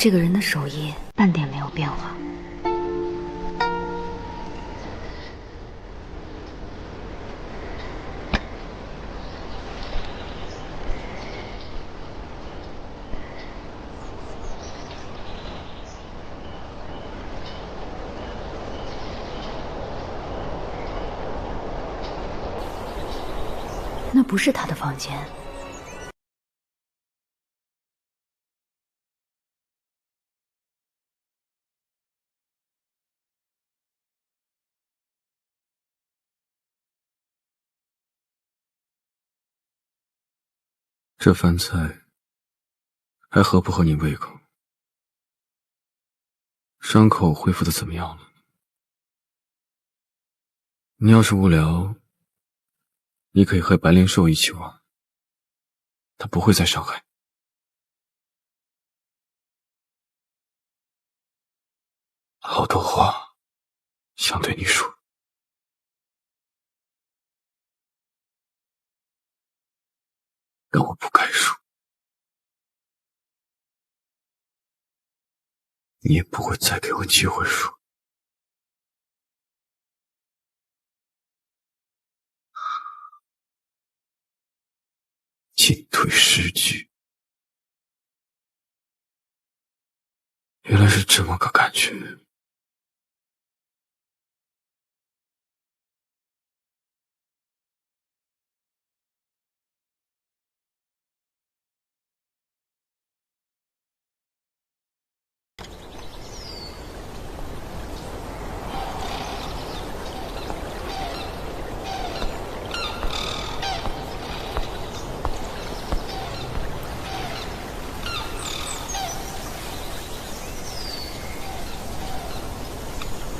这个人的手艺半点没有变化。那不是他的房间。这饭菜还合不合你胃口？伤口恢复的怎么样了？你要是无聊，你可以和白灵兽一起玩，他不会再伤害。好多话想对你说。但我不该说，你也不会再给我机会说。进退失据，原来是这么个感觉。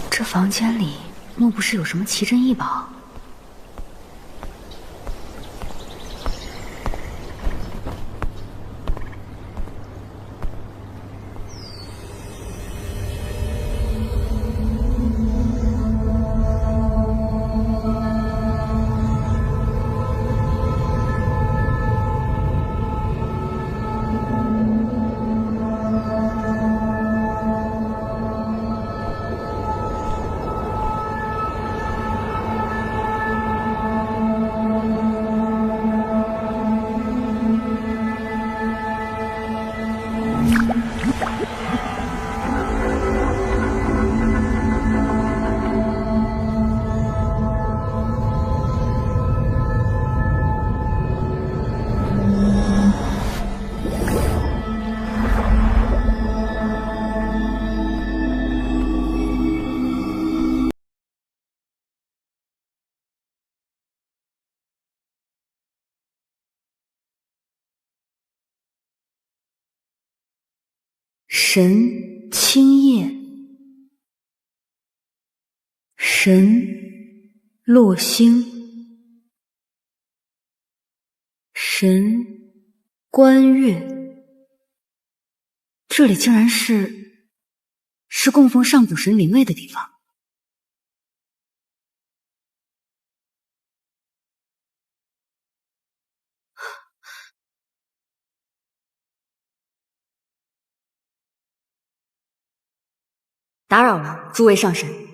这房间里莫不是有什么奇珍异宝？神青叶，神落星，神观月。这里竟然是供奉上古神灵位的地方。打扰了，诸位上神。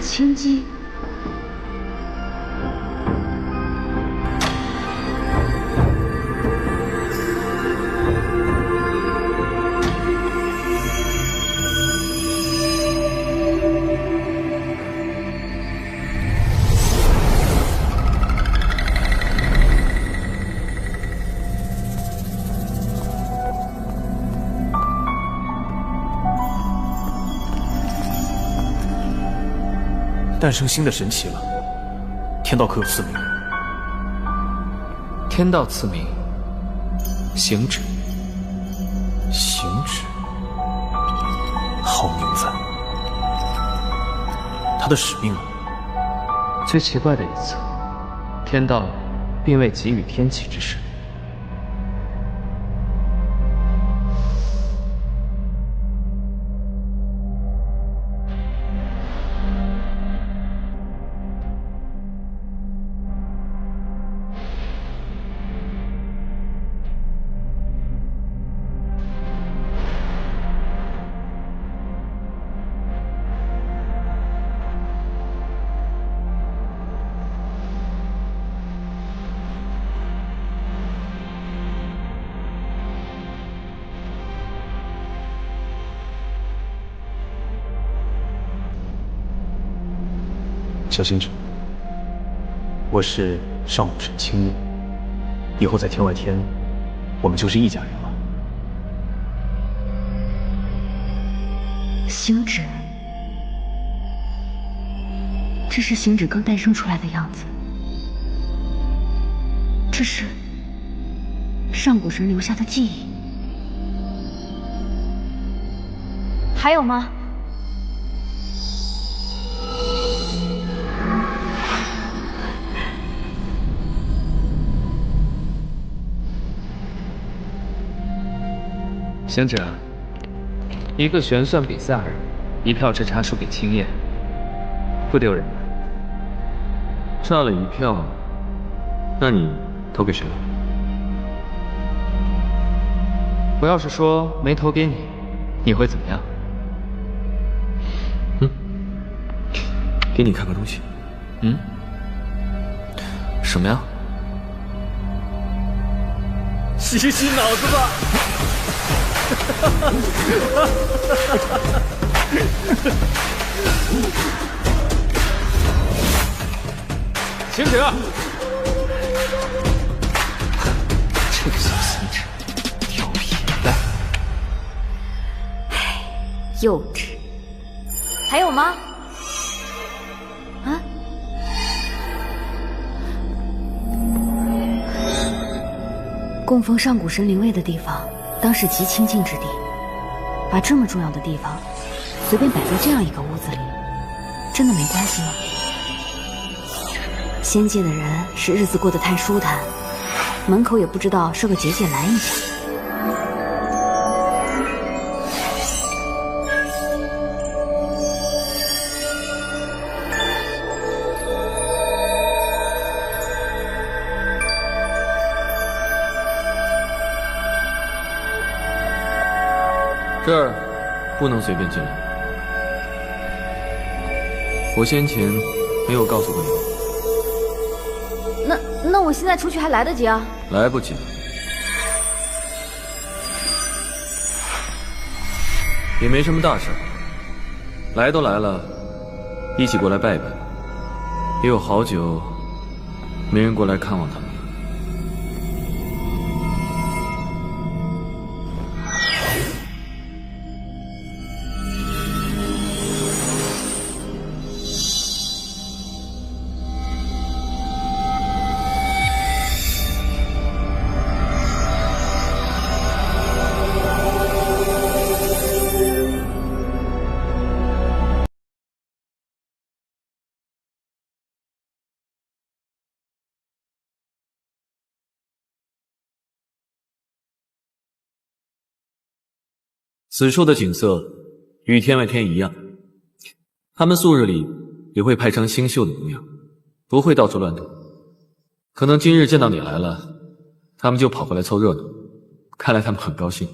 青姬，诞生新的神奇了。天道可有赐名？天道赐名行止。行止，好名字。他的使命呢？最奇怪的一次，天道并未给予天启之事。小心止，我是上古神青叶，以后在天外天，我们就是一家人了。行止，这是行止刚诞生出来的样子，这是上古神留下的记忆。还有吗？行者，一个旋算比赛而已，一票之差输给青叶，不丢人吧？差了一票，那你投给谁了？我要是说没投给你，你会怎么样？给你看个东西。什么呀？洗洗脑子吧！行者，这个小行者调皮，来，幼稚。还有吗？啊？供奉上古神灵位的地方，当是极清净之地。把这么重要的地方，随便摆在这样一个屋子里，真的没关系吗？仙界的人是日子过得太舒坦，门口也不知道设个结界拦一下。这儿不能随便进来。我先前没有告诉过你吗？那我现在出去还来得及啊？来不及了。也没什么大事，来都来了，一起过来拜拜。也有好久没人过来看望他们了。此处的景色与天外天一样，他们素日里也会派成星宿的模样，不会到处乱动。可能今日见到你来了，他们就跑过来凑热闹，看来他们很高兴。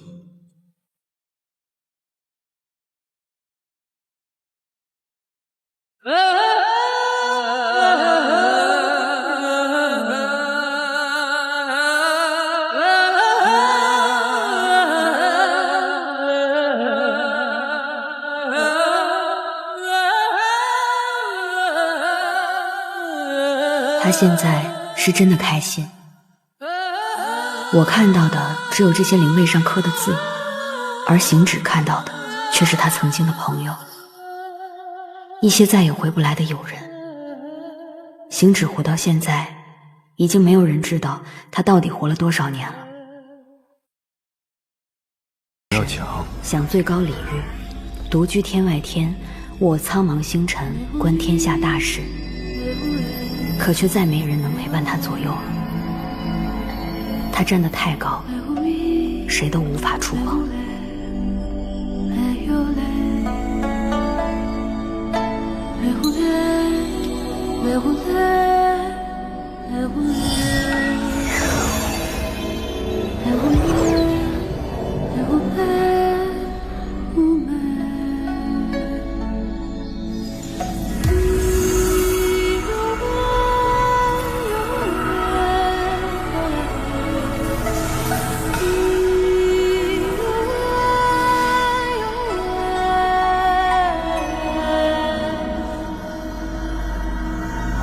他现在是真的开心。我看到的只有这些灵位上刻的字，而行止看到的却是他曾经的朋友。一些再也回不来的友人。行止活到现在，已经没有人知道他到底活了多少年了。要抢，享最高礼遇，独居天外天，握苍茫星辰，观天下大事，可却再没人能陪伴他左右了。他站得太高，谁都无法触碰。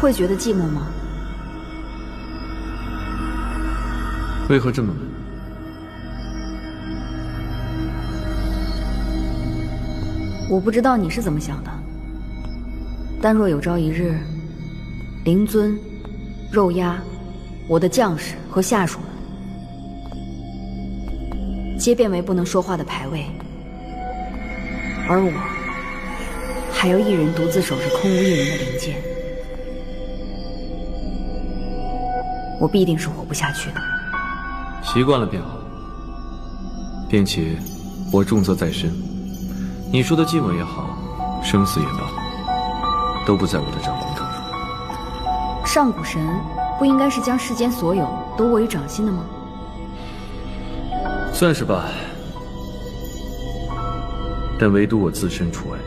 会觉得寂寞吗？为何这么问？我不知道你是怎么想的，但若有朝一日，灵尊、肉鸦、我的将士和下属们，皆变为不能说话的牌位，而我还要一人独自守着空无一人的灵界，我必定是活不下去的。习惯了便好，并且我重责在身，你说的寂寞也好，生死也罢，都不在我的掌控当中。上古神不应该是将世间所有都握于掌心的吗？算是吧，但唯独我自身除外。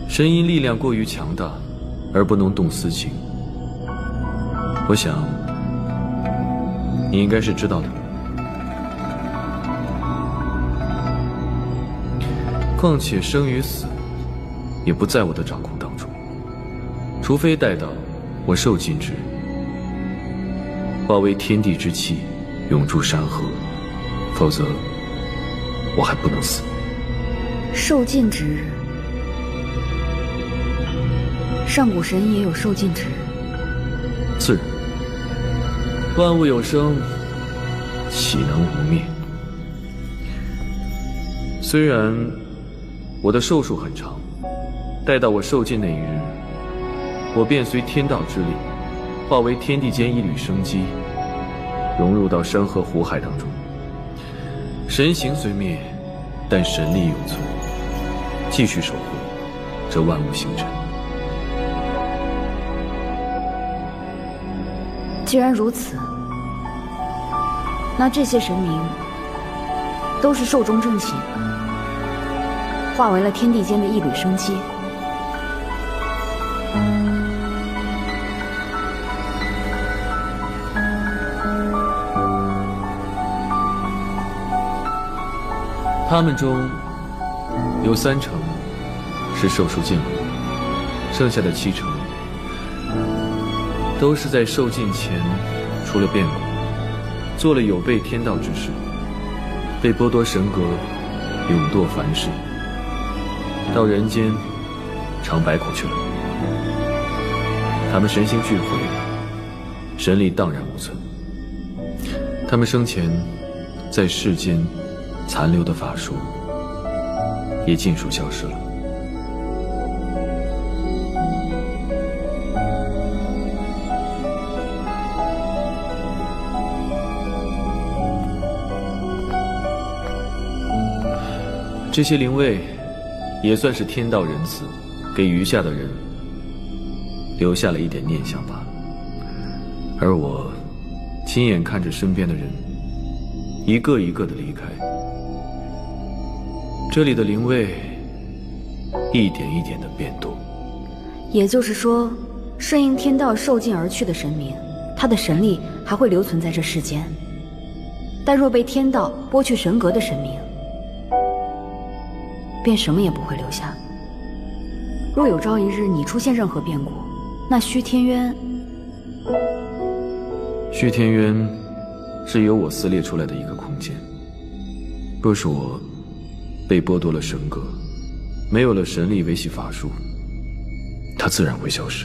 神因力量过于强大，而不能动私情。我想，你应该是知道的。况且生与死，也不在我的掌控当中，除非待到我受尽之日，化为天地之气，永驻山河，否则我还不能死。受尽之日，上古神也有受尽之日。自然，万物有生，岂能无灭？虽然我的寿数很长，待到我受尽那一日，我便随天道之力，化为天地间一缕生机，融入到山河湖海当中。神形虽灭，但神力永存，继续守护这万物星辰。既然如此，那这些神明都是寿终正寝，化为了天地间的一缕生机。他们中有3成是寿数尽了，剩下的7成都是在受尽前出了变故，做了有悖天道之事，被剥夺神格，永堕凡世，到人间尝百苦去了。他们神形俱毁，神力荡然无存。他们生前在世间残留的法术也尽数消失了。这些灵位也算是天道仁慈，给余下的人留下了一点念想罢了。而我亲眼看着身边的人一个一个的离开，这里的灵位一点一点的变动。也就是说，顺应天道受尽而去的神明，他的神力还会留存在这世间，但若被天道剥去神格的神明，便什么也不会留下。若有朝一日你出现任何变故，那虚天渊是由我撕裂出来的一个空间。若是我被剥夺了神格，没有了神力维系法术，它自然会消失。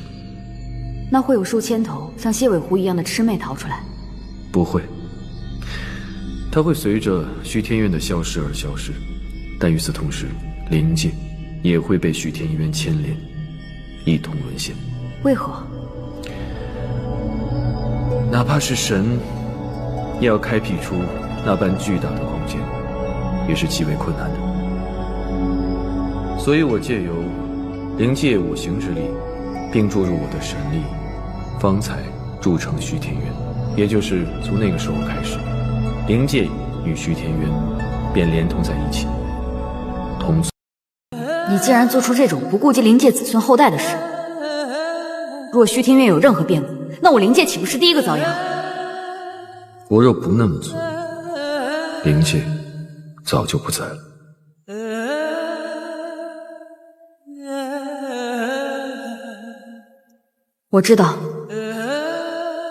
那会有数千头像蝎尾狐一样的魑魅逃出来？不会，它会随着虚天院的消失而消失，但与此同时，灵界也会被虚天院牵连，一同沦陷。为何？哪怕是神，也要开辟出那般巨大的空间，也是极为困难的。所以我借由灵界我行之力，并注入我的神力，方才铸成虚天元。也就是从那个时候开始，灵界与虚天元便连通在一起，同存。你竟然做出这种不顾及灵界子孙后代的事！若虚天院有任何变故，那我灵界岂不是第一个遭殃？我若不那么做，灵界早就不在了。我知道，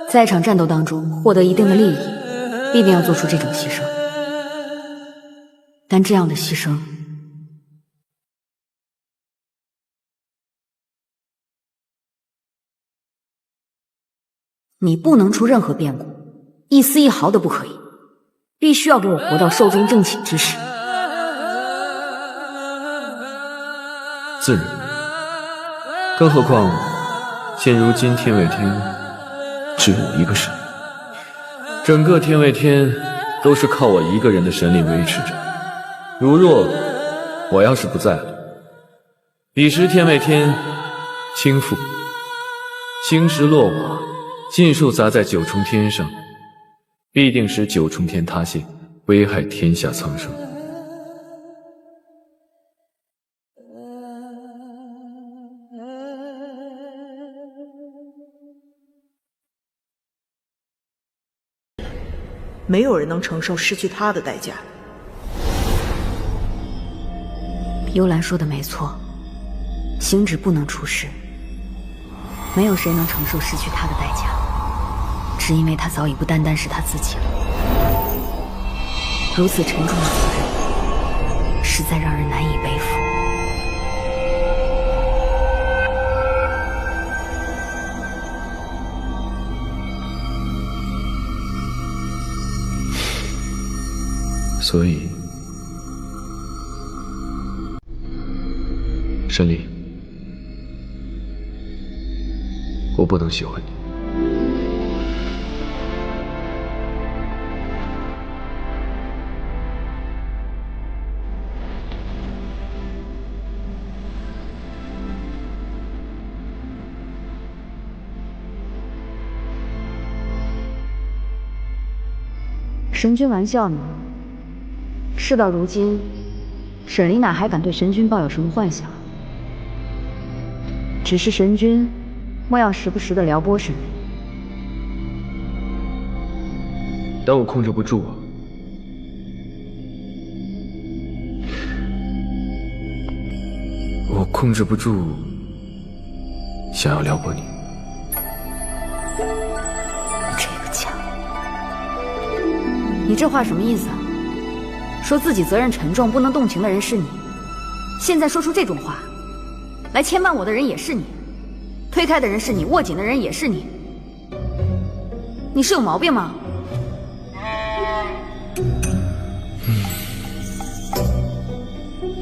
在一场战斗当中获得一定的利益，必定要做出这种牺牲。但这样的牺牲，你不能出任何变故，一丝一毫都不可以，必须要给我活到寿终正寝之时。自然，更何况现如今天外天只有我一个神，整个天外天都是靠我一个人的神力维持着。如若我要是不在了，彼时天外天倾覆，星石落瓦，尽数砸在九重天上，必定使九重天塌陷，危害天下苍生。没有人能承受失去他的代价。幽兰说的没错，星芷不能出世，没有谁能承受失去他的代价，只因为他早已不单单是他自己了。如此沉重的责任，实在让人难以背负。所以，神力，我不能喜欢你。神君玩笑呢？事到如今，沈离哪还敢对神君抱有什么幻想？只是神君莫要时不时的撩拨沈离。但我控制不住啊！我控制不住想要撩拨你。这个家，你这话什么意思啊？说自己责任沉重，不能动情的人是你，现在说出这种话，来牵绊我的人也是你，推开的人是你，握紧的人也是你，你是有毛病吗？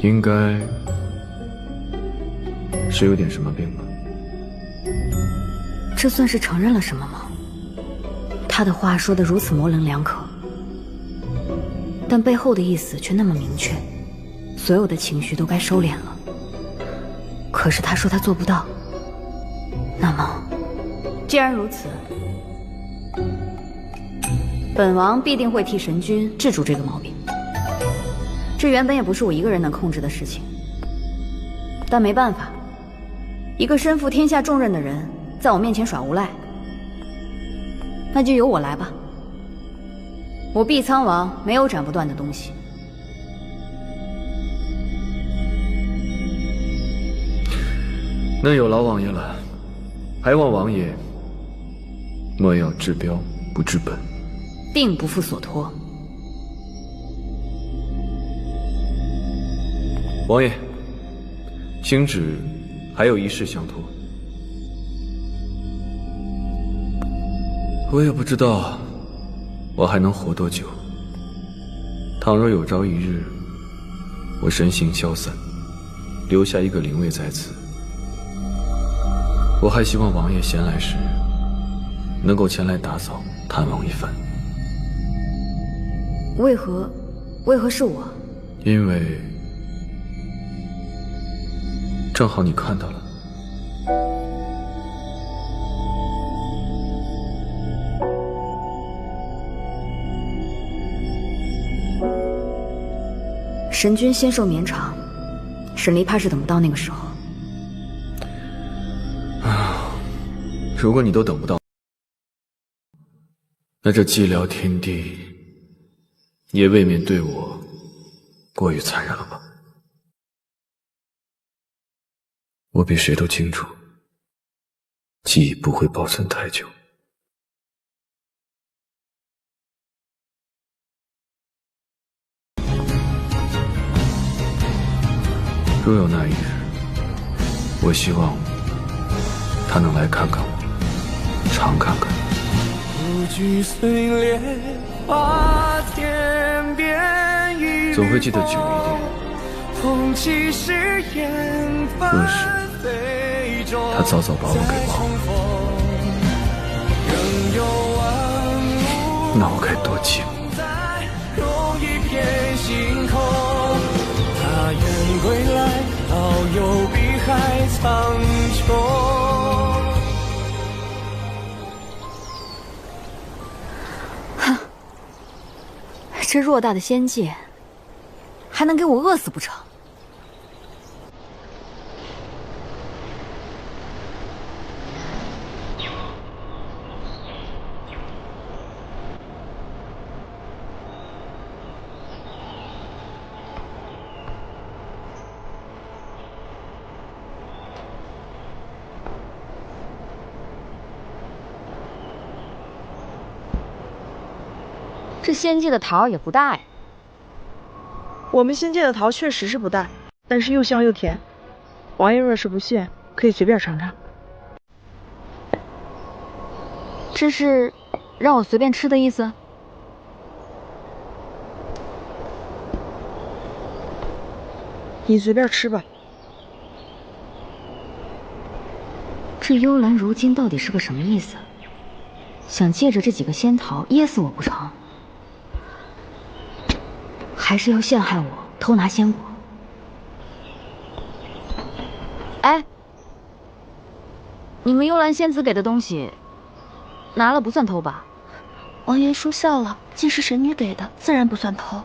应该是有点什么病吧。这算是承认了什么吗？他的话说得如此模棱两可，但背后的意思却那么明确，所有的情绪都该收敛了。可是他说他做不到，那么既然如此，本王必定会替神君治住这个毛病。这原本也不是我一个人能控制的事情，但没办法，一个身负天下重任的人在我面前耍无赖，那就由我来吧。我碧苍王没有斩不断的东西。那有劳王爷了，还望王爷莫要治标不治本，定不负所托。王爷，星旨还有一事相托。我也不知道我还能活多久。倘若有朝一日我身形消散，留下一个灵位在此，我还希望王爷闲来时能够前来打扫探望一番。为何是我？因为正好你看到了。神君仙寿绵长，沈离怕是等不到那个时候。如果你都等不到，那这寂寥天地也未免对我过于残忍了吧？我比谁都清楚，记忆不会保存太久。若有那一日，我希望他能来看看我，常看看。总会记得久一点。若是他早早把我给忘了，那我该多寂寞。他愿归来，遨游碧海苍穹。哼，这偌大的仙界，还能给我饿死不成？这仙界的桃也不大呀。我们仙界的桃确实是不大，但是又香又甜。王爷若是不信，可以随便尝尝。这是让我随便吃的意思？你随便吃吧。这幽兰如今到底是个什么意思？想借着这几个仙桃噎死我不成？还是要陷害我偷拿仙果？哎，你们幽兰仙子给的东西，拿了不算偷吧？王爷说笑了，既是神女给的，自然不算偷。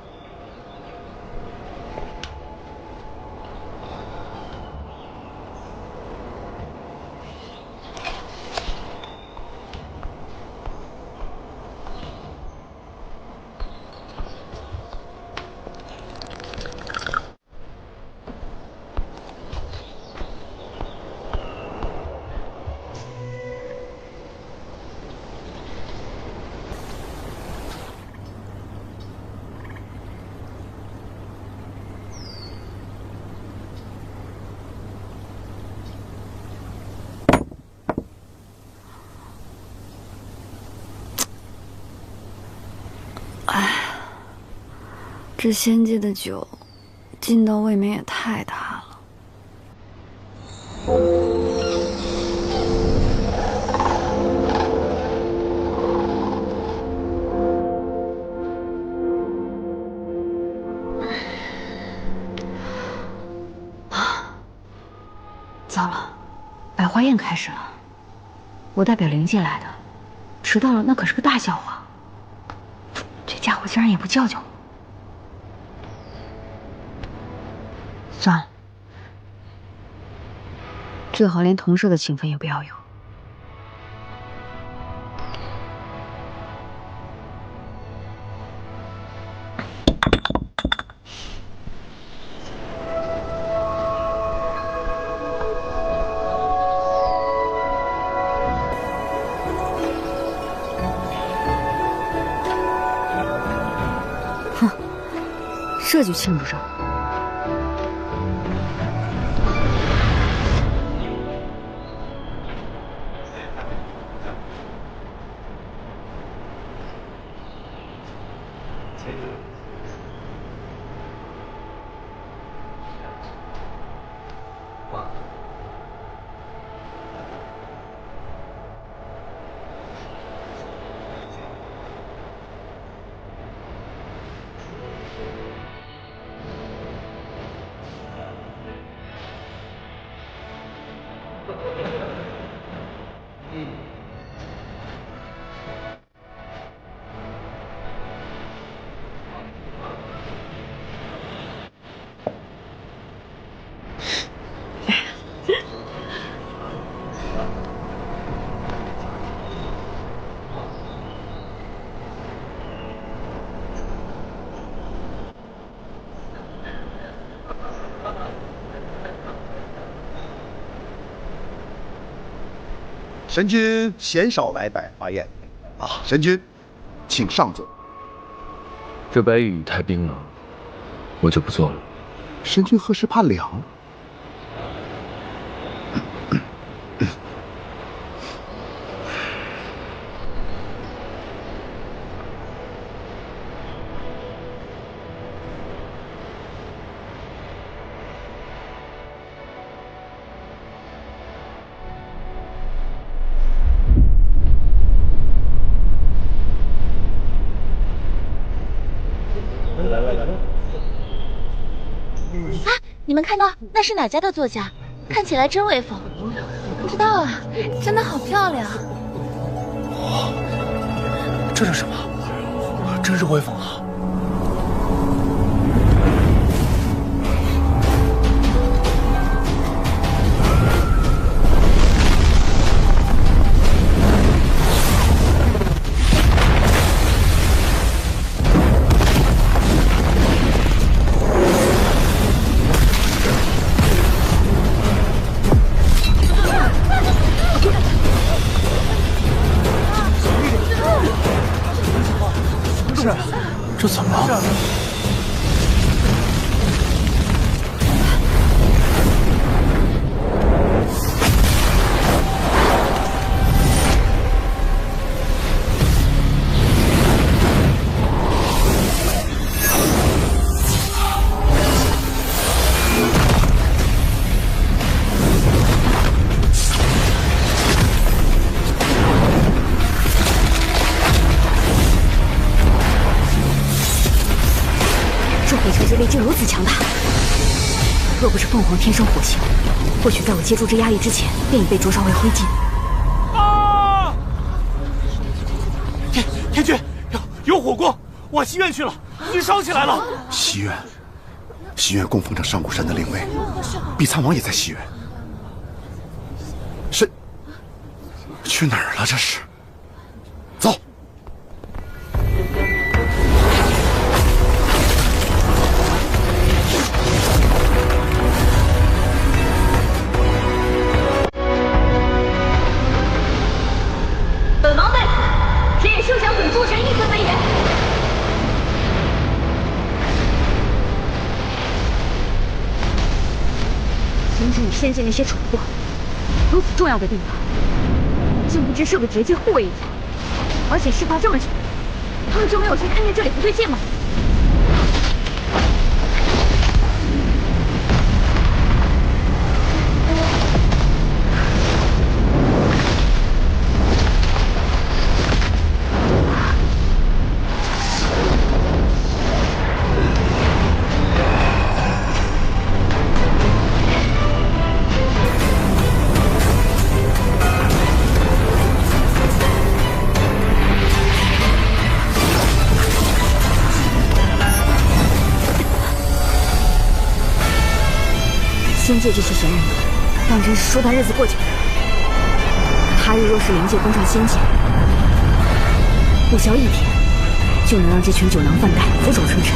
这仙界的酒，进到未免也太大了。糟了，百花宴开始了，我代表灵界来的，迟到了那可是个大笑话。这家伙竟然也不叫叫我。算了，最好连同舍的情分也不要有。哼，这就庆祝上。神君鲜少来百花宴啊，神君，请上座。这白玉太冰冷，我就不做了。神君何时怕凉？你们看到那是哪家的作家？看起来真威风。不知道啊，真的好漂亮。这是什么？真是威风啊！这怎么了？力竟如此强大，若不是凤凰天生火性，或许在我接住这压力之前，便已被灼烧为灰烬。啊！天君，有火光，往西院去了，已经烧起来了。西院，西院供奉着上古神的灵位，碧苍王也在西院。神去哪儿了？这是？走。本王在此，谁也休想毁诸神一丝威严。先知你仙界那些蠢货，如此重要的地方，竟不知设个绝界护卫一下，而且事发这么久，他们就没有谁看见这里不对劲吗？仙界这些神人们，当真是说他日子过久了。他日若是灵界攻上仙界，不消一天，就能让这群酒囊饭袋俯首称臣。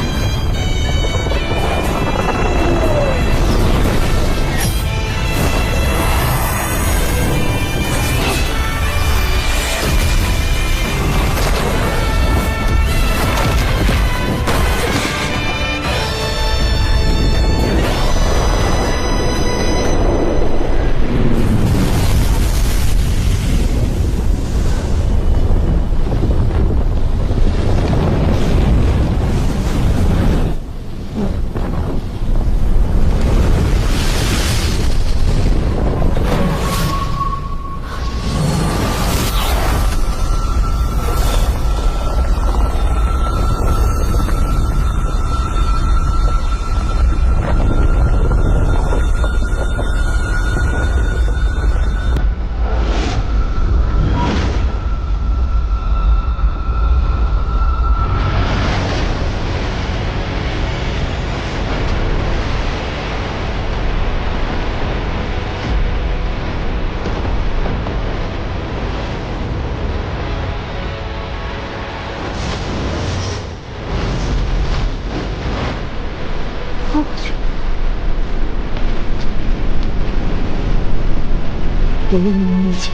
我用命运力气，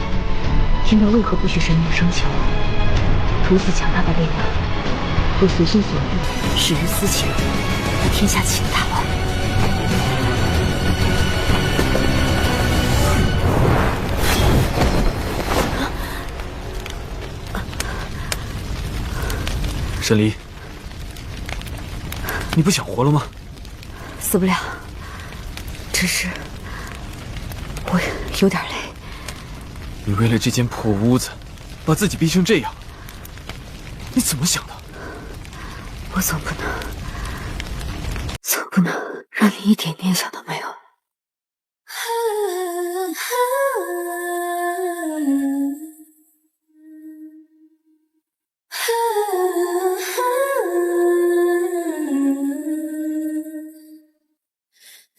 天道为何不许神明生起我？如此强大的力量，若随心所欲，使人私情，那天下岂不大乱？沈离，你不想活了吗？死不了，只是我有点累。你为了这间破屋子，把自己逼成这样，你怎么想的？我总不能让你一点念想都没有。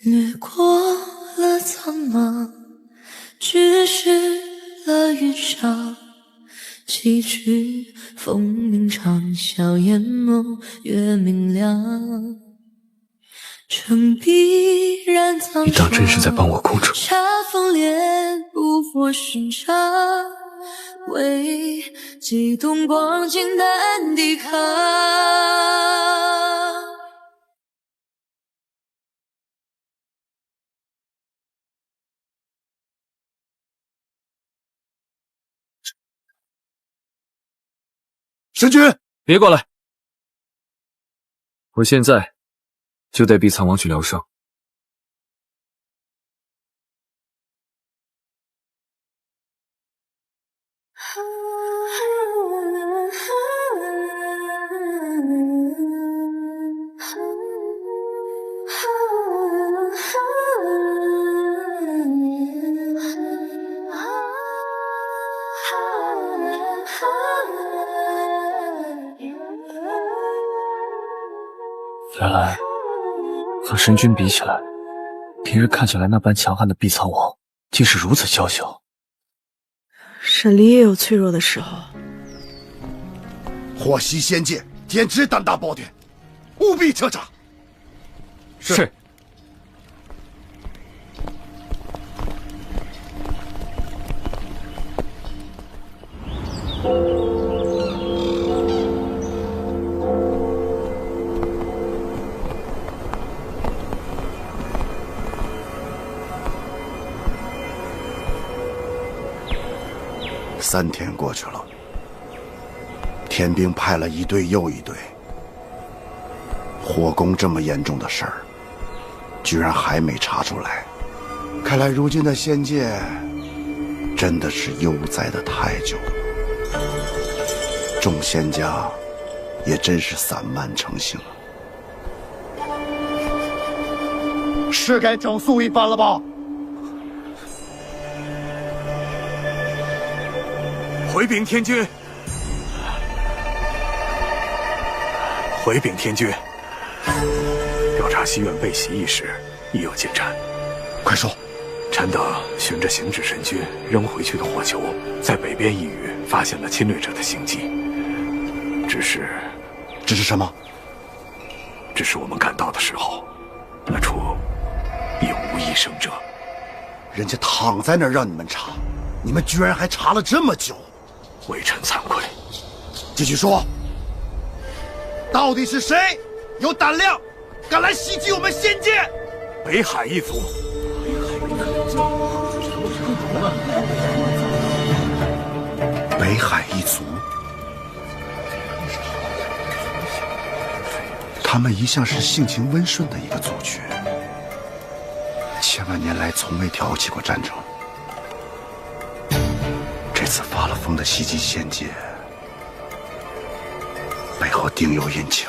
掠过了苍茫，咫尺了云上，崎岖风鸣长啸，眼眸越明亮。城壁燃苍你当真是在帮我控制？茶风莲不佛寻常，为激动光景难抵抗。神君，别过来！我现在就带碧苍王去疗伤。原来和神君比起来，平日看起来那般强悍的碧苍王，竟是如此娇小。沈离也有脆弱的时候。火袭仙界，简直胆大包天，务必彻查。是。3天过去了，天兵派了一队又一队，火攻这么严重的事儿，居然还没查出来。看来如今的仙界真的是悠哉的太久了，众仙家也真是散漫成性了，是该整肃一番了吧？回禀天君，回禀天君，调查西院被袭一事已有进展。快说！臣等循着行止神君扔回去的火球，在北边一隅发现了侵略者的行迹。只是什么？只是我们赶到的时候，那处已无一生者。人家躺在那儿让你们查，你们居然还查了这么久。微臣惭愧。继续说，到底是谁有胆量敢来袭击我们仙界？北海一族。北海一族，他们一向是性情温顺的一个族群，千万年来从未挑起过战争。这次发了疯的袭击仙界，背后定有隐情。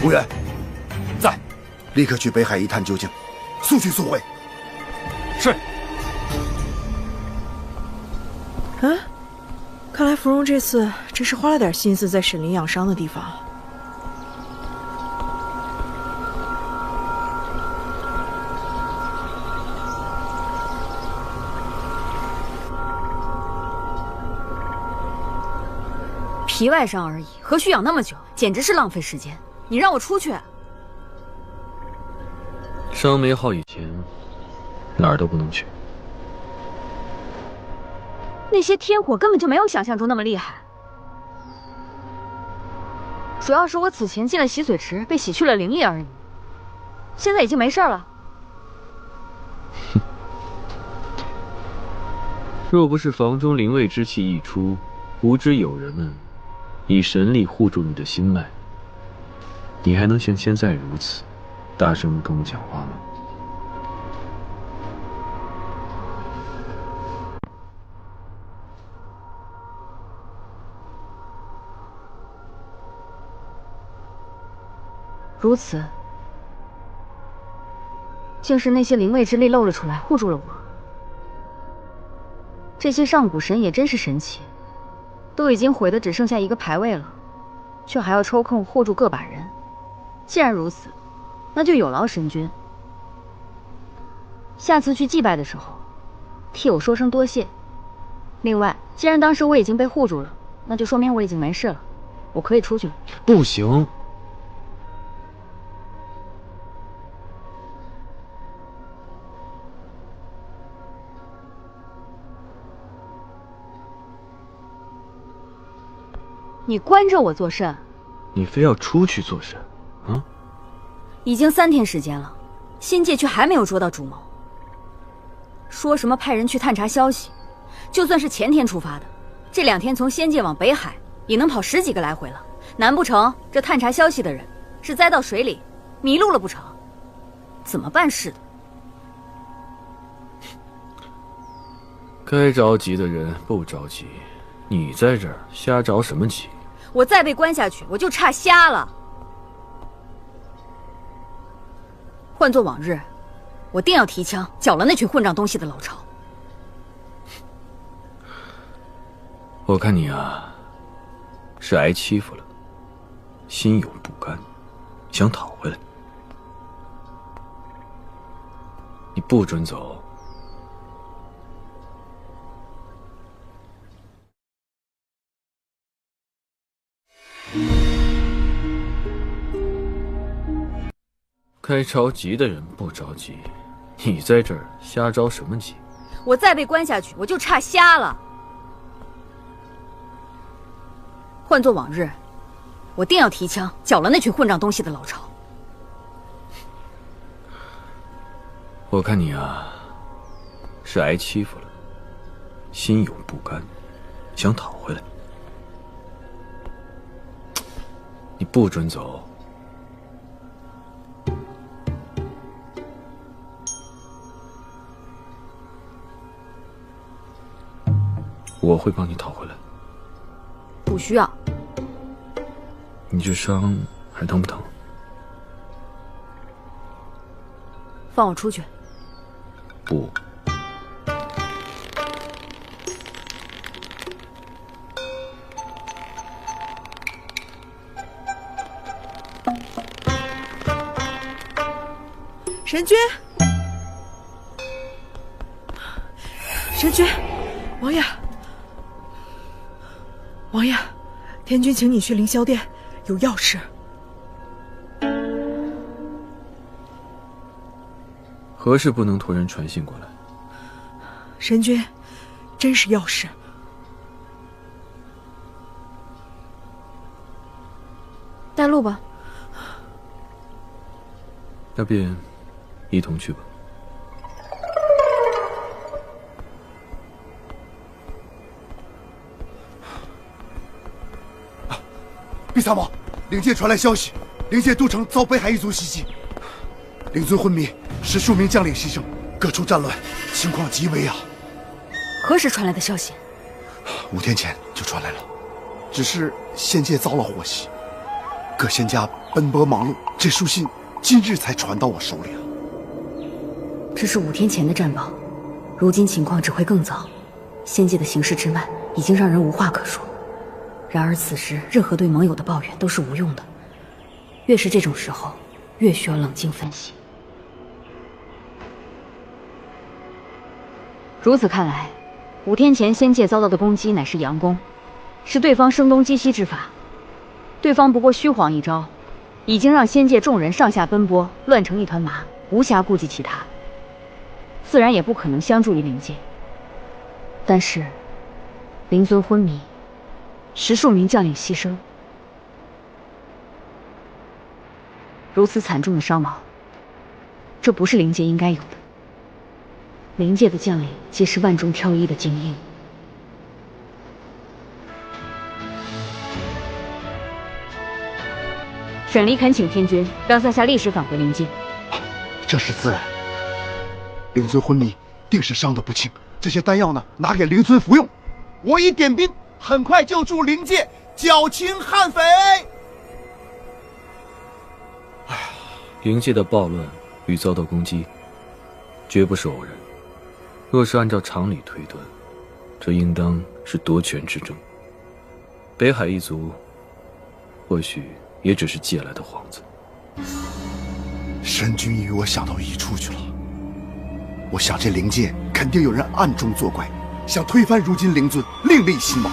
无远，在，立刻去北海一探究竟，速去速回。是。啊，看来芙蓉这次真是花了点心思在沈林养伤的地方。皮外伤而已，何须养那么久？简直是浪费时间！你让我出去？伤没好以前，哪儿都不能去。那些天火根本就没有想象中那么厉害，主要是我此前进了洗髓池，被洗去了灵力而已。现在已经没事了。哼，若不是房中灵位之气溢出，无知有人们以神力护住你的心脉，你还能像现在如此大声地跟我讲话吗？如此，竟是那些灵位之力露了出来，护住了我。这些上古神也真是神奇，都已经毁得只剩下一个牌位了，却还要抽空护住个把人。既然如此，那就有劳神君，下次去祭拜的时候，替我说声多谢。另外，既然当时我已经被护住了，那就说明我已经没事了，我可以出去了。不行。你关着我做甚？你非要出去做甚？啊！已经3天时间了，仙界却还没有捉到主谋。说什么派人去探查消息，就算是前天出发的，这2天从仙界往北海也能跑10几个来回了。难不成这探查消息的人是栽到水里迷路了不成？怎么办事的？该着急的人不着急，你在这儿瞎着什么急？我再被关下去，我就差瞎了。换做往日，我定要提枪剿了那群混账东西的老巢。我看你啊，是挨欺负了，心有不甘，想讨回来。你不准走。该着急的人不着急，你在这儿瞎着什么急？我再被关下去，我就差瞎了。换做往日，我定要提枪剿了那群混账东西的老巢。我看你啊，是挨欺负了，心有不甘，想讨回来。你不准走。我会帮你讨回来。不需要。你这伤还疼不疼？放我出去。不。神君，神君，王爷，王爷，天君请你去凌霄殿，有要事。何事不能托人传信过来？神君，真是要事。带路吧。那便一同去吧。毕萨摩，灵界传来消息，灵界都城遭北海一族袭击，灵尊昏迷，使数名将领牺牲，各处战乱，情况极危啊！何时传来的消息？5天前就传来了，只是仙界遭了祸袭，各仙家奔波忙碌，这书信今日才传到我手里啊。这是5天前的战报，如今情况只会更糟。仙界的形势之慢，已经让人无话可说。然而此时，任何对盟友的抱怨都是无用的。越是这种时候，越需要冷静分析。如此看来，5天前仙界遭到的攻击乃是佯攻，是对方声东击西之法。对方不过虚晃一招，已经让仙界众人上下奔波，乱成一团麻，无暇顾及其他，自然也不可能相助于灵界。但是，灵尊昏迷，10数名将领牺牲，如此惨重的伤亡，这不是灵界应该有的。灵界的将领皆是万中挑一的精英。沈离恳请天君让在下立时返回灵界。这是自然。灵尊昏迷，定是伤得不轻。这些丹药呢，拿给灵尊服用。我已点兵，很快就助灵界剿清悍匪。灵界的暴乱与遭到攻击，绝不是偶然。若是按照常理推断，这应当是夺权之争。北海一族，或许也只是借来的幌子。神君与我想到一处去了。我想这灵界肯定有人暗中作怪，想推翻如今灵尊，另立新王。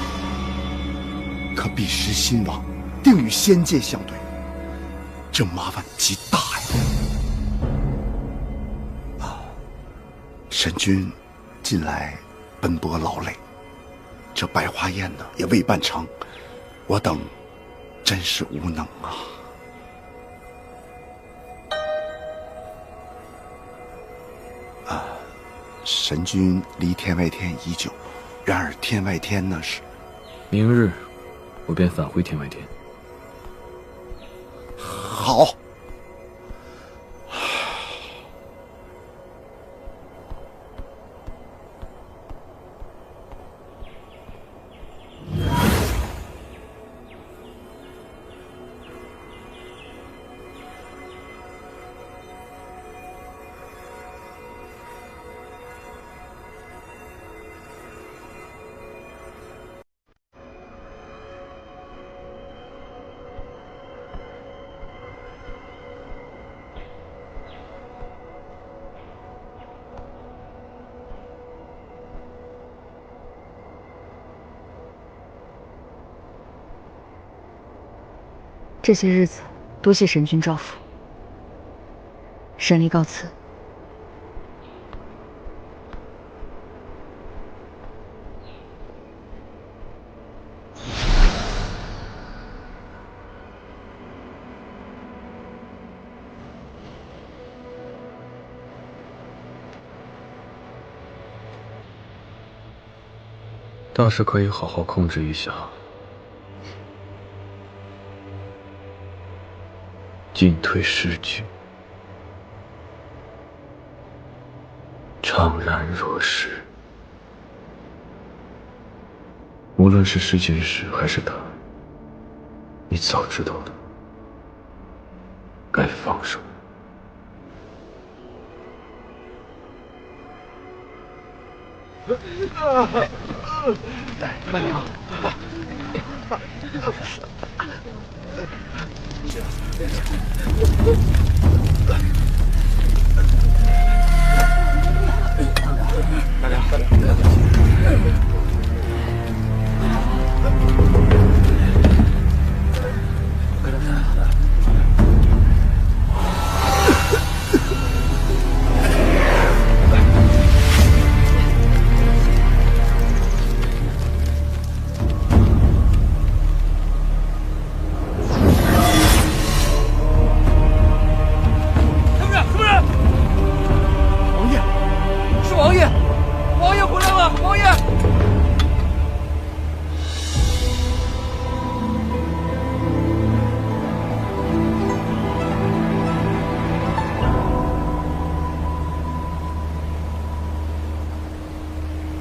可彼时新王定与仙界相对，这麻烦极大呀！神君近来奔波劳累，这百花宴呢也未办成，我等真是无能啊！神君离天外天已久，然而天外天呢是……明日我便返回天外天。好。这些日子多谢神君照拂，神离告辞。倒是可以好好控制一下。进退失据，怅然若失。无论是世间事还是他，你早知道的，该放手。慢点啊！大家，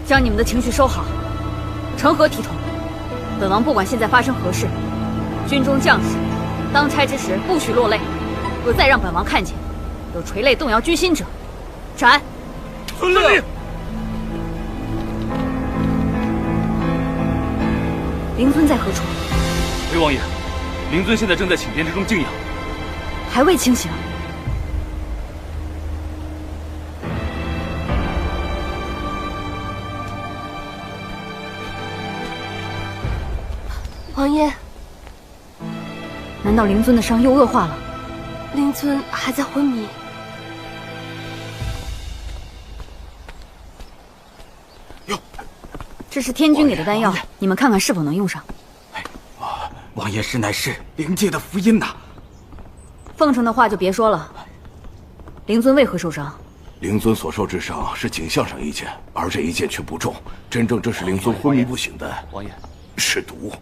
将你们的情绪收好，成何体统？本王不管现在发生何事，军中将士当差之时不许落泪。若再让本王看见有垂泪动摇军心者，斩！遵令。灵尊在何处？回王爷，灵尊现在正在寝殿之中静养，还未清醒。王爷，难道灵尊的伤又恶化了？灵尊还在昏迷。这是天君给的丹药，你们看看是否能用上。王爷实乃是灵界的福音呐！奉承的话就别说了。灵尊为何受伤？灵尊所受之伤是颈项上一剑，而这一剑却不重，真正这是灵尊昏迷不醒的王爷是毒。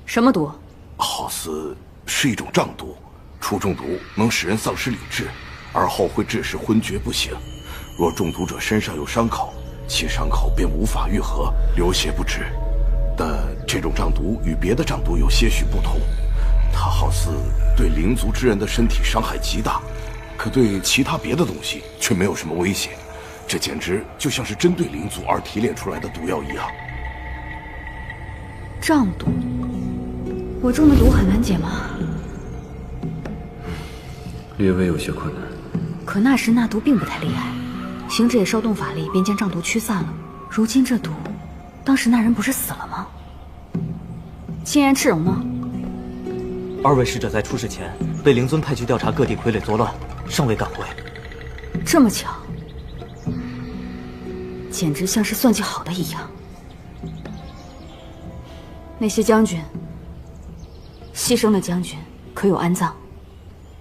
什么毒？好似是一种瘴毒，初中毒能使人丧失理智，而后会致使昏厥不醒。若中毒者身上有伤口，其伤口便无法愈合，流血不止。但这种瘴毒与别的瘴毒有些许不同，它好似对灵族之人的身体伤害极大，可对其他别的东西却没有什么威胁。这简直就像是针对灵族而提炼出来的毒药一样。瘴毒，我中的毒很难解吗？略微有些困难。可那时那毒并不太厉害，行者也稍动法力，便将瘴毒驱散了。如今这毒，当时那人不是死了吗？青岩赤荣呢？二位使者在出事前被灵尊派去调查各地傀儡作乱，尚未赶回。这么巧，简直像是算计好的一样。那些将军，牺牲的将军可有安葬？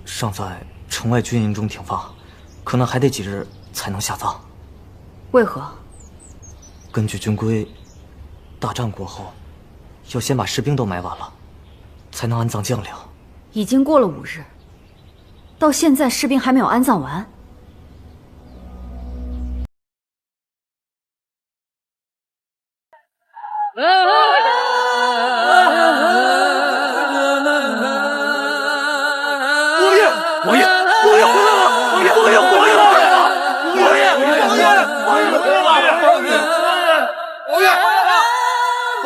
尚在城外军营中停放，可能还得几日才能下葬。为何？根据军规，大战过后，要先把士兵都埋完了，才能安葬将领。已经过了5日，到现在士兵还没有安葬完。王爷回来了！王爷回来了！王爷回来了！王爷回来了！王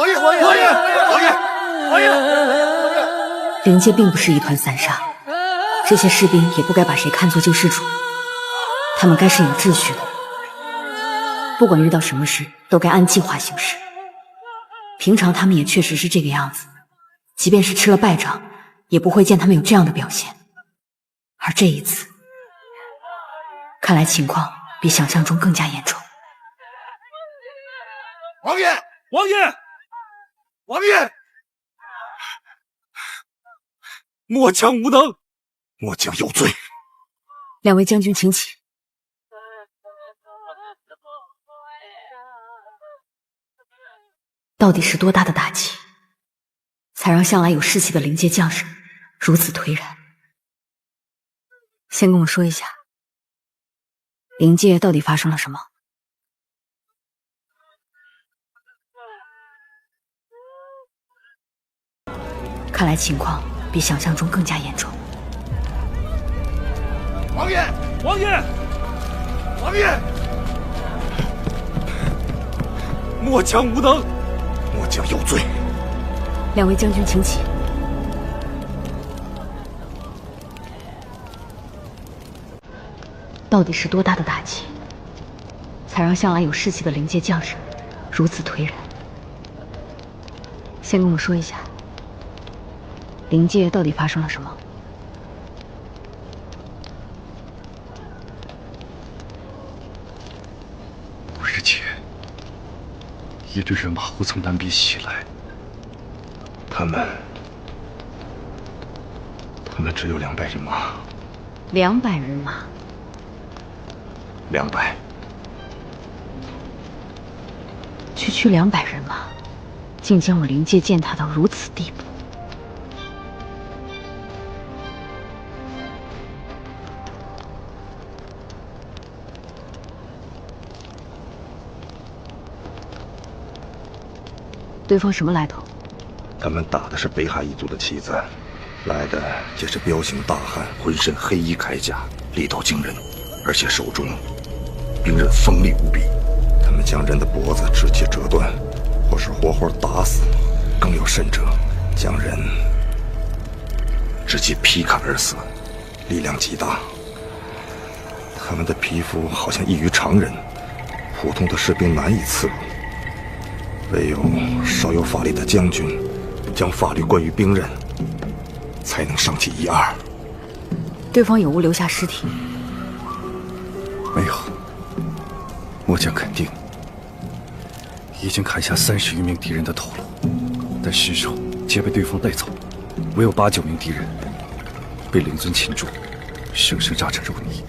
爷回来了！王爷！灵界并不是一团散沙，这些士兵也不该把谁看作救世主，他们该是有秩序的，不管遇到什么事都该按计划行事。平常他们也确实是这个样子，即便是吃了败仗，也不会见他们有这样的表现。而这一次，看来情况比想象中更加严重。王爷！王爷！王爷！末将无能，末将有罪。2位将军请起。到底是多大的打击，才让向来有士气的灵界将士如此颓然？先跟我说一下，灵界到底发生了什么？看来情况比想象中更加严重。王爷！王爷！王爷！末将无能，末将有罪。 2位将军请起。到底是多大的打击，才让向来有士气的灵界将士如此颓然？先跟我说一下，灵界到底发生了什么？5日前，一队人马忽从南边袭来。 他们只有200人马。200人马。200。区200人马，竟将我灵界践踏到如此地步。对方什么来头？ 他们打的是北海一族的旗子，来的也是彪形大汉，浑身黑衣铠甲，力道惊人，而且手中兵刃锋利无比。他们将人的脖子直接折断，或是活活打死，更有甚者，将人直接劈砍而死，力量极大。他们的皮肤好像异于常人，普通的士兵难以刺入，唯有稍有法力的将军。 将法律关于兵刃，才能伤其1、2。对方有无留下尸体？没有。末将肯定，已经砍下30余名敌人的头颅，但尸首皆被对方带走，唯有8、9名敌人被灵尊擒住，生生炸成肉泥。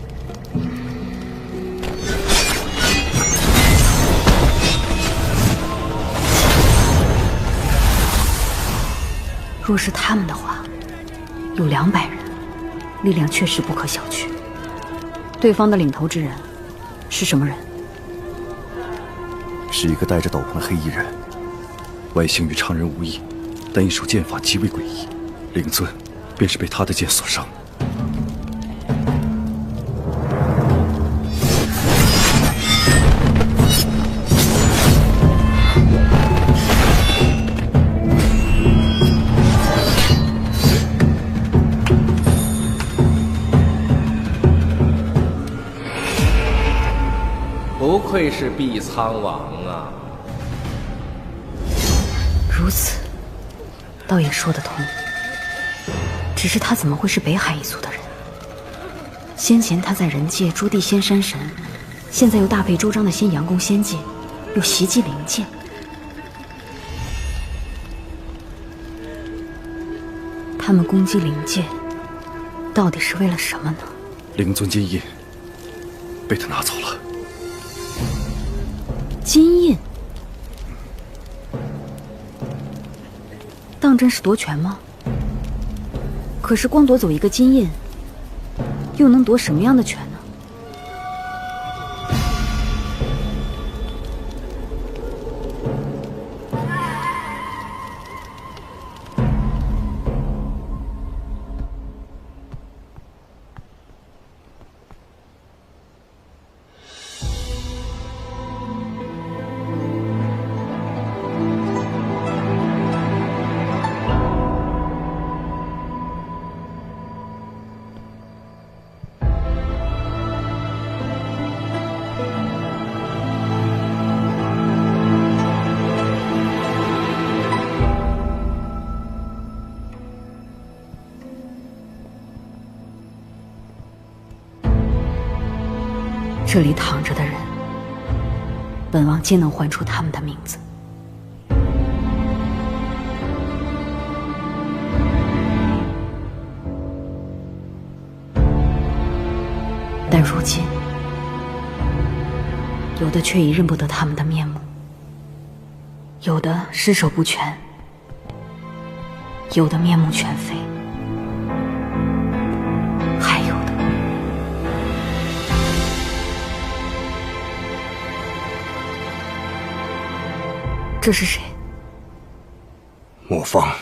若是他们的话，有200人，力量确实不可小觑。对方的领头之人是什么人？是一个戴着斗篷的黑衣人，外形与常人无异，但一手剑法极为诡异。灵尊便是被他的剑所伤。不愧是碧苍王啊！如此，倒也说得通。只是他怎么会是北海一族的人？先前他在人界诛地仙山神，现在又大费周章的先佯攻仙界，又袭击灵界。他们攻击灵界，到底是为了什么呢？灵尊金印被他拿走了。金印？当真是夺权吗？可是光夺走一个金印，又能夺什么样的权呢？这里躺着的人，本王皆能唤出他们的名字。但如今，有的却已认不得他们的面目，有的尸首不全，有的面目全非，还有的……这是谁？莫方，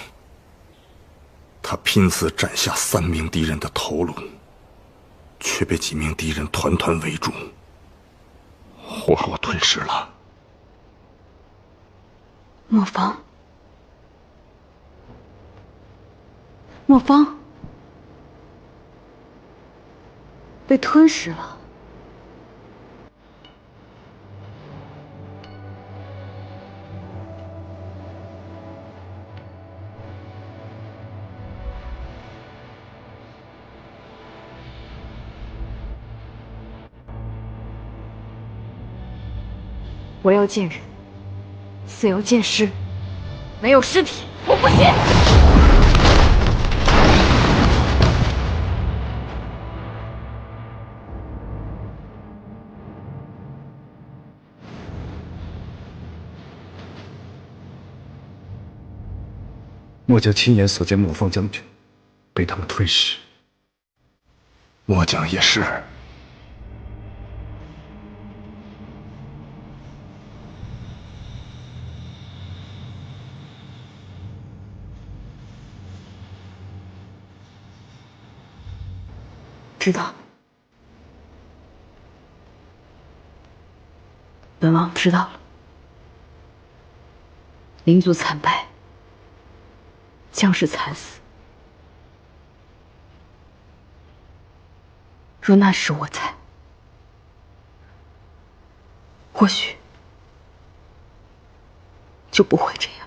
他拼死斩下3名敌人的头颅，却被几名敌人团团围住，活活吞噬了。莫方，莫方被吞噬了。我要见人，死要见尸，没有尸体，我不信。末将亲眼所见莫方将军被他们吞噬，末将也是。知道，本王知道了。灵族惨败，将士惨死。若那时我在，或许就不会这样。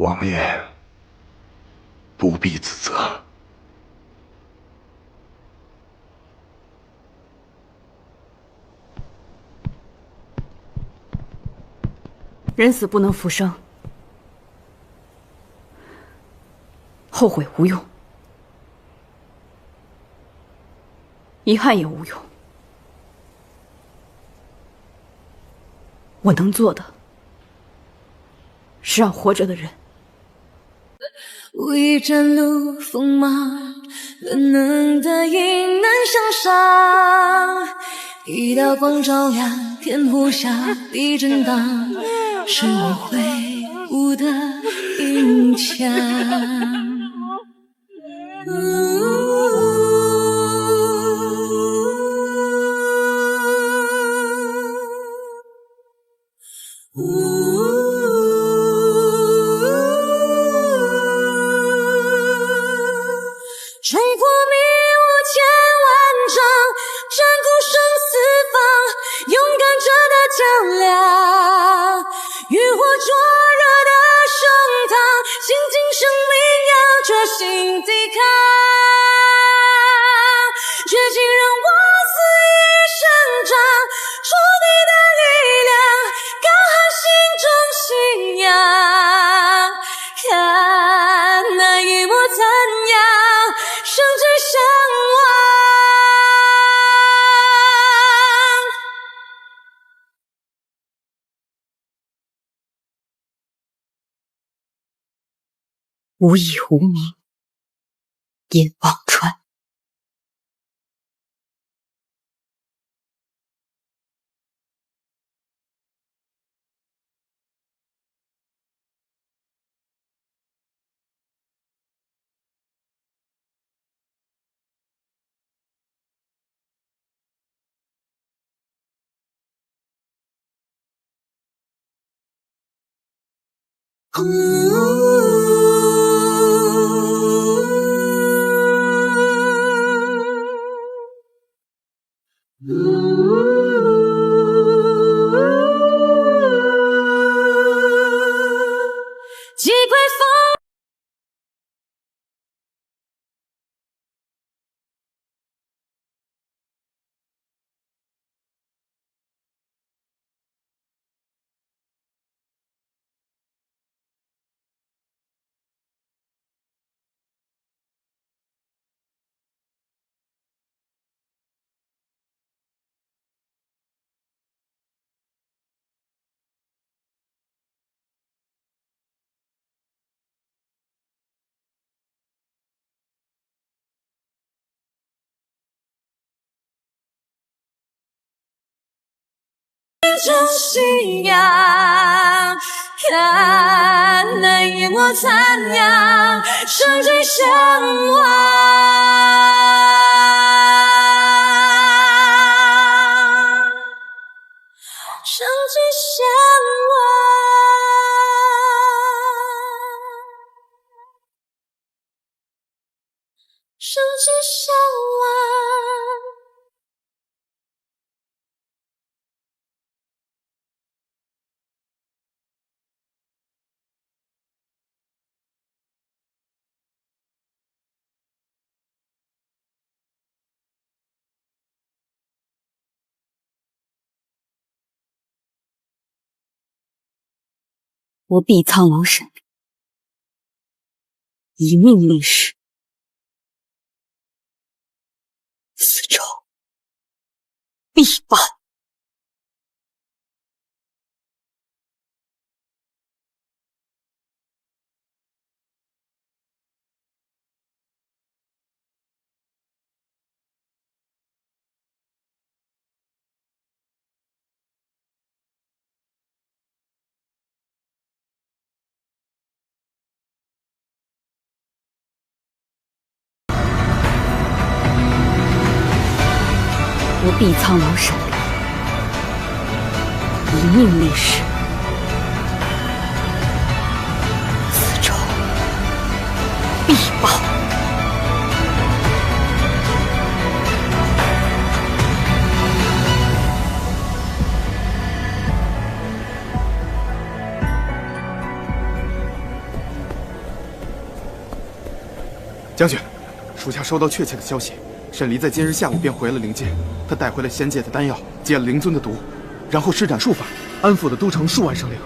王爷不必自责。人死不能复生，后悔无用，遗憾也无用。我能做的，是让活着的人。无意展露锋芒，本能的迎难向上。一道光照亮天湖下，地震荡，是我挥舞的银枪。水阔迷雾千万丈，战鼓声四方，勇敢者的较量，浴火灼热的盛唐，倾尽生命要决心抵抗，绝境让我肆意生长，出你的力量，高喊心中信仰，看那一抹残阳，生之向往。无意无名，眼望穿。击溃风。中信仰，看那一抹残阳，生之向往。生之向往，生之向往。我必苍王审理，以命立誓，此仇必报。我必苍王审理，以命立誓，此仇必报。将军，属下收到确切的消息，沈离在今日下午便回了灵界，他带回了仙界的丹药，解了灵尊的毒，然后施展术法，安抚了都城数万生灵。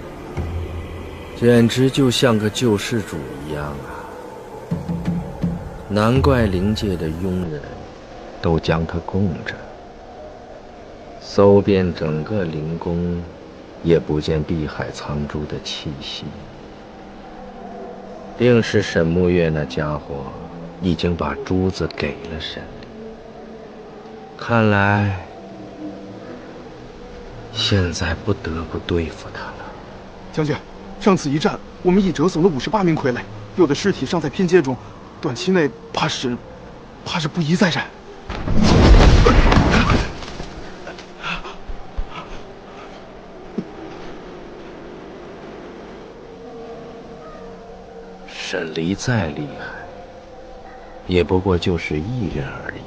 简直就像个救世主一样啊！难怪灵界的庸人都将他供着。搜遍整个灵宫，也不见碧海藏珠的气息。定是沈沐月那家伙已经把珠子给了沈离。看来现在不得不对付他了。将军，上次一战，我们已折损了58名傀儡，有的尸体尚在拼接中，短期内怕是不宜再战。沈离再厉害，也不过就是一人而已。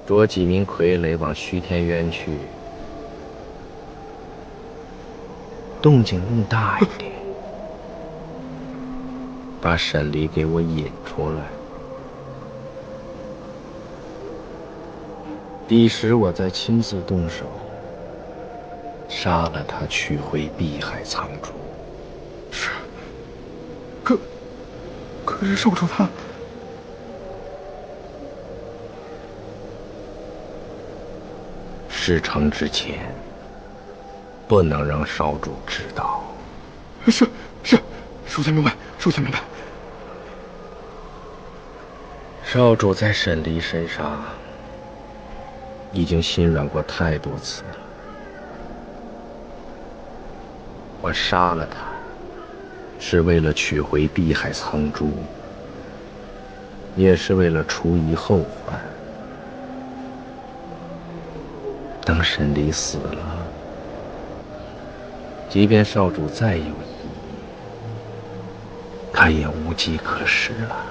捉几名傀儡往虚天渊去，动静更大一点，把沈离给我引出来。彼时我再亲自动手，杀了他，取回碧海藏珠。是。可是少主他事成之前，不能让少主知道。是，属下明白，属下明白。少主在沈离身上已经心软过太多次了。我杀了他，是为了取回碧海藏珠，也是为了除疑后患。等沈离死了，即便少主再有异议，他也无计可施了。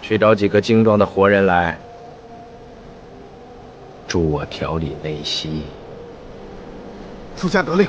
去找几个精壮的活人来，助我调理内息。属下得令。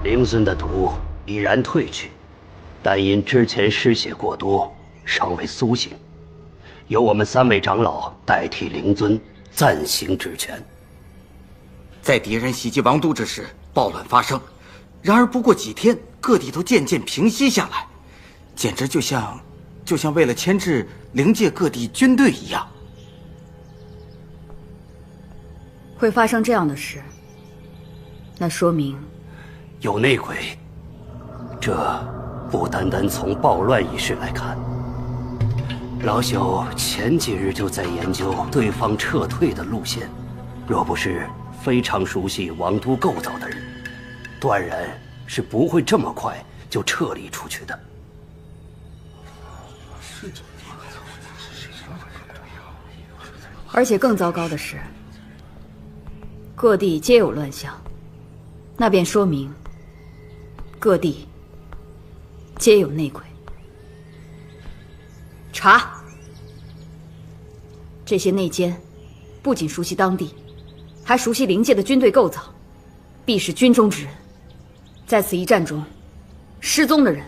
灵尊的毒已然退去，但因之前失血过多，尚未苏醒，由我们3位长老代替灵尊暂行职权。在敌人袭击王都之时，暴乱发生，然而不过几天，各地都渐渐平息下来，简直就像为了牵制灵界各地军队一样。会发生这样的事，那说明有内鬼。这不单单从暴乱一事来看，老朽前几日就在研究对方撤退的路线，若不是非常熟悉王都构造的人，断然是不会这么快就撤离出去的。而且更糟糕的是，各地皆有乱象，那便说明各地皆有内鬼。查！这些内奸不仅熟悉当地，还熟悉灵界的军队构造，必是军中之人。在此一战中，失踪的人、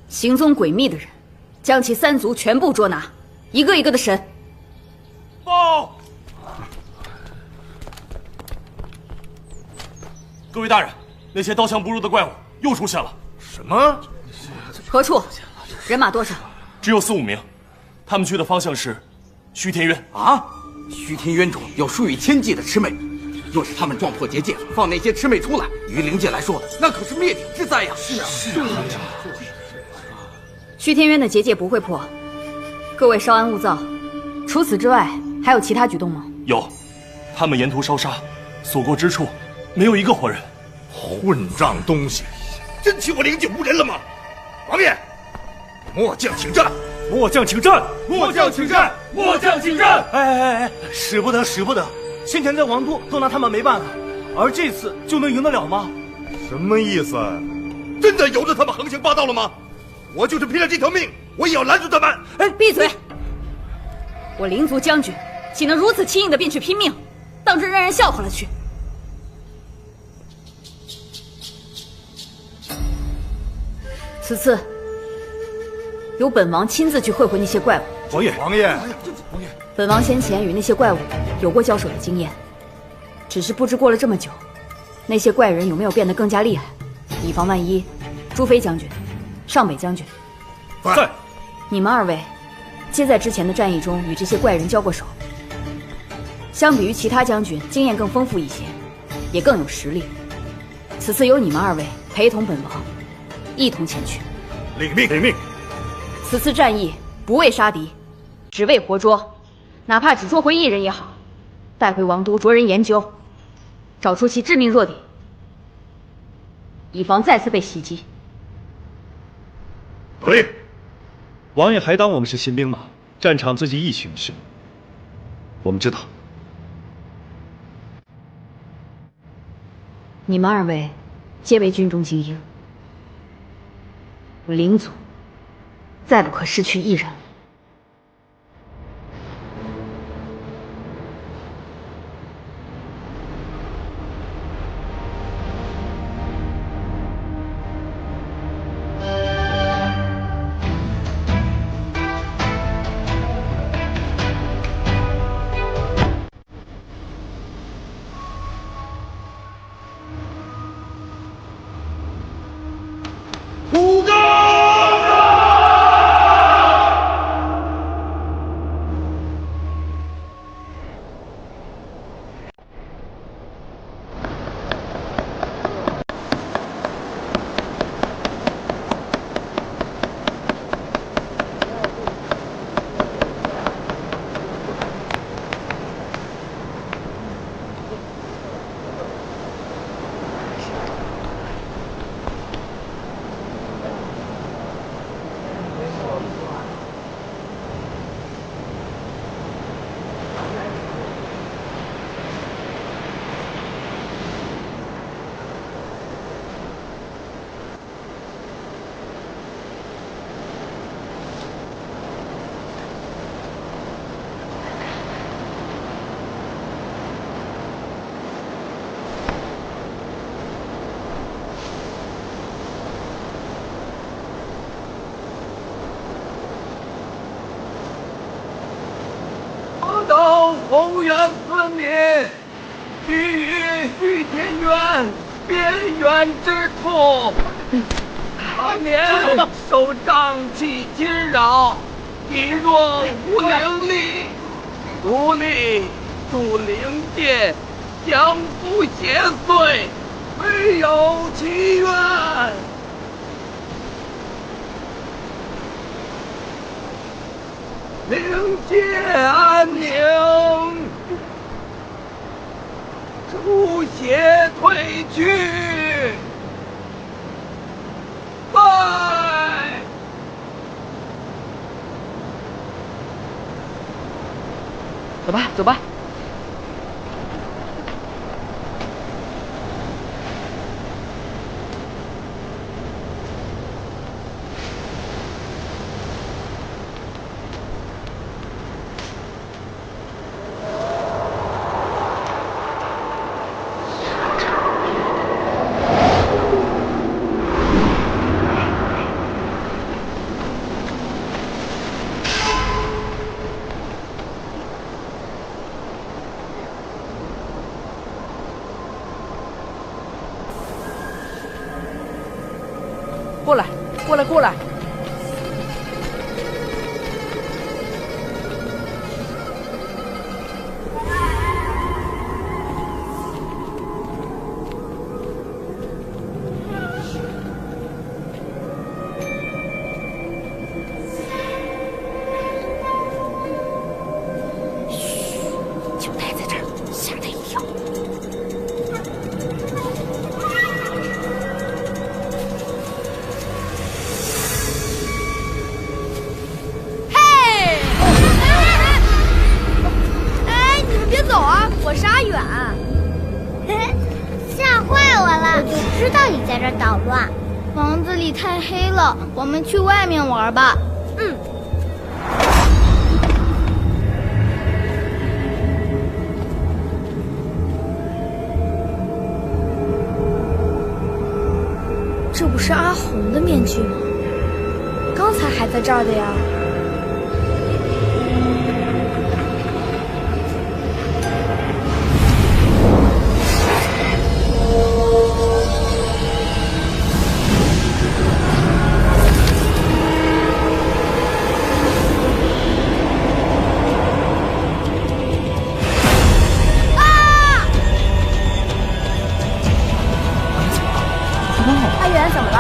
行踪诡秘的人，将其3族全部捉拿，一个一个的审。报！各位大人，那些刀枪不入的怪物又出现了。什么？何处？人马多少？只有4、5名，他们去的方向是虚天渊。啊！虚天渊中有数以千计的魑魅，若是他们撞破结界，放那些魑魅出来，于灵界来说，那可是灭顶之灾呀！是啊。虚天渊的结界不会破，各位稍安勿躁。除此之外，还有其他举动吗？有，他们沿途烧杀，所过之处没有一个活人。混账东西，真欺我灵界无人了吗？王爷，末将请战！末将请战！末将请战！末将请战！哎，使不得，使不得！先前在王都都拿他们没办法，而这次就能赢得了吗？什么意思？真的由着他们横行霸道了吗？我就是拼了这条命，我也要拦住他们！哎，闭嘴！我灵族将军岂能如此轻易的便去拼命，当真让人笑话了去？此次由本王亲自去会会那些怪物。王爷，王爷，本王先前与那些怪物有过交手的经验，只是不知过了这么久，那些怪人有没有变得更加厉害，以防万一。朱飞将军、上北将军，在。你们2位皆在之前的战役中与这些怪人交过手，相比于其他将军，经验更丰富一些，也更有实力。此次由你们2位陪同本王一同前去。领命，领命。此次战役不为杀敌，只为活捉，哪怕只捉回1人也好，带回王都着人研究，找出其致命弱点，以防再次被袭击。可以。王爷还当我们是新兵吗？战场自己一巡视。我们知道。你们2位皆为军中精英，我灵族再不可失去1人。到后园子民，须于虚天渊边缘之处，常年受瘴气侵扰，体弱无灵力，独立助灵界，相互邪祟，唯有其愿。灵界安宁，出邪退去，拜。走吧，走吧。过来，过来，过来。就待在这儿，吓他一跳。嘿！哎，你们别走啊，我是阿远。吓坏我了！我就知道你在这儿捣乱。房子里太黑了，我们去外面玩吧。嗯。这不是阿红的面具吗？刚才还在这儿的呀。阿远，怎么了？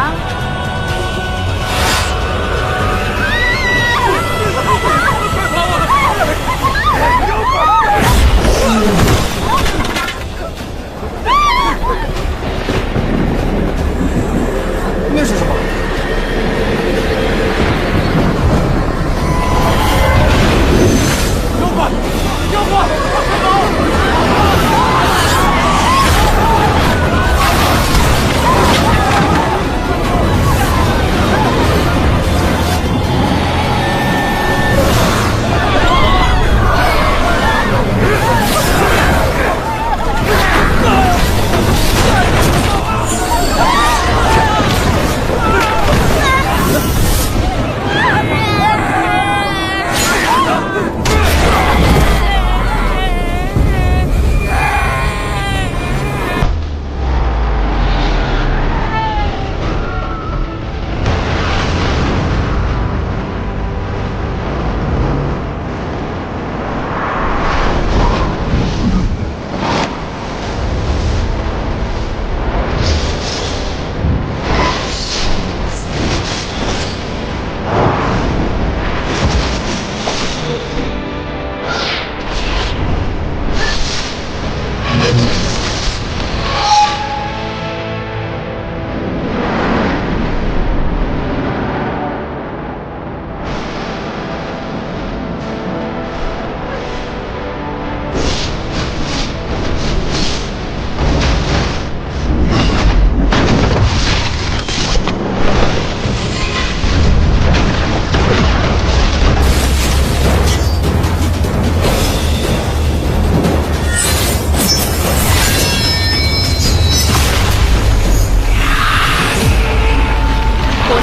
那是什么？妖怪！妖怪！快跑！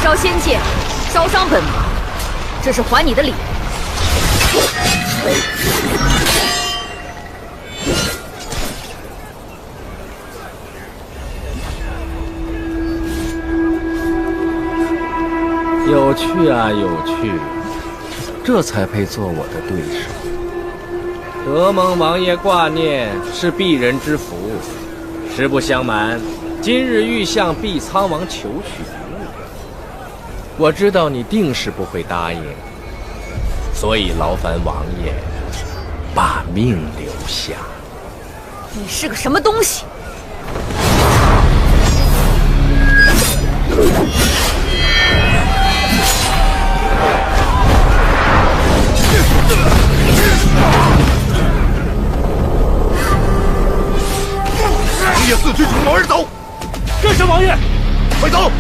烧仙界，烧伤本王，这是还你的礼。有趣啊，有趣，这才配做我的对手。德蒙王爷挂念是鄙人之福，实不相瞒，今日欲向毕苍王求取一物，我知道你定是不会答应，所以劳烦王爷把命留下。你是个什么东西？王爷四驱城楼而走，跟上王爷，快走！